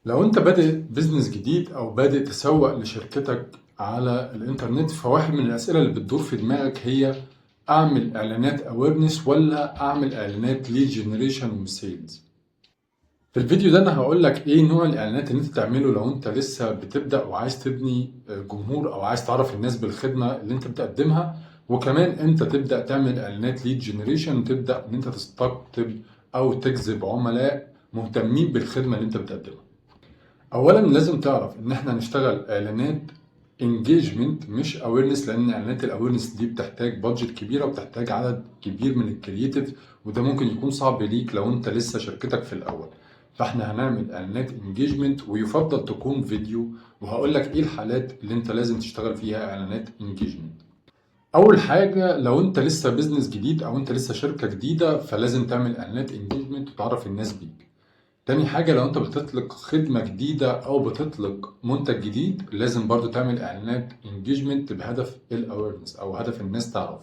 لو انت بادئ بزنس جديد او بادئ تسوق لشركتك على الانترنت، فواحد من الاسئله اللي بتدور في دماغك هي: اعمل اعلانات اويرنس ولا اعمل اعلانات ليد جنريشن وسيلز؟ في الفيديو ده انا هقول لك ايه نوع الاعلانات اللي انت تعمله لو انت لسه بتبدا وعايز تبني جمهور او عايز تعرف الناس بالخدمه اللي انت بتقدمها، وكمان انت تبدا تعمل اعلانات ليد جنريشن وتبدا ان انت تستقطب او تجذب عملاء مهتمين بالخدمه اللي انت بتقدمها. اولا لازم تعرف ان احنا هنشتغل اعلانات انجيجمنت مش اويرنس، لان اعلانات الاويرنس دي بتحتاج بادجت كبيره وبتحتاج عدد كبير من الكرييتيف، وده ممكن يكون صعب ليك لو انت لسه شركتك في الاول. فاحنا هنعمل اعلانات انجيجمنت ويفضل تكون فيديو، وهقول لك ايه الحالات اللي انت لازم تشتغل فيها اعلانات انجيجمنت. اول حاجه، لو انت لسه بزنس جديد او انت لسه شركه جديده فلازم تعمل اعلانات انجيجمنت وتعرف الناس بيك. تاني حاجة، لو انت بتطلق خدمة جديدة او بتطلق منتج جديد لازم برضو تعمل اعلانات انجيجمنت بهدف الاويرنس او هدف الناس تعرف.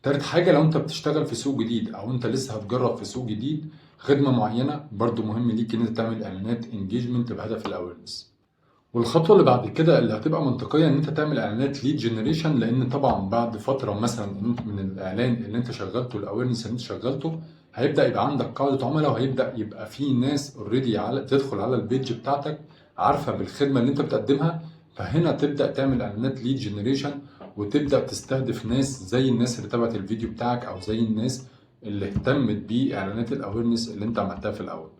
تالت حاجة، لو انت بتشتغل في سوق جديد او انت لسه هتجرب في سوق جديد خدمة معينة، برضو مهم ليك ان انت تعمل اعلانات انجيجمنت بهدف الاويرنس. والخطوة اللي بعد كده اللي هتبقى منطقية ان انت تعمل اعلانات ليد جنريشن، لان طبعا بعد فترة مثلا من الاعلان اللي انت شغلته، الاويرنس اللي انت شغلته، هيبدأ يبقى عندك قاعدة عملاء وهيبدأ يبقى في ناس اوريدي تدخل على البيج بتاعتك عارفة بالخدمة اللي انت بتقدمها. فهنا تبدأ تعمل اعلانات ليد جنريشن وتبدأ تستهدف ناس زي الناس اللي تابعت الفيديو بتاعك او زي الناس اللي اهتمت باعلانات الاويرنس اللي انت عملتها في الاول.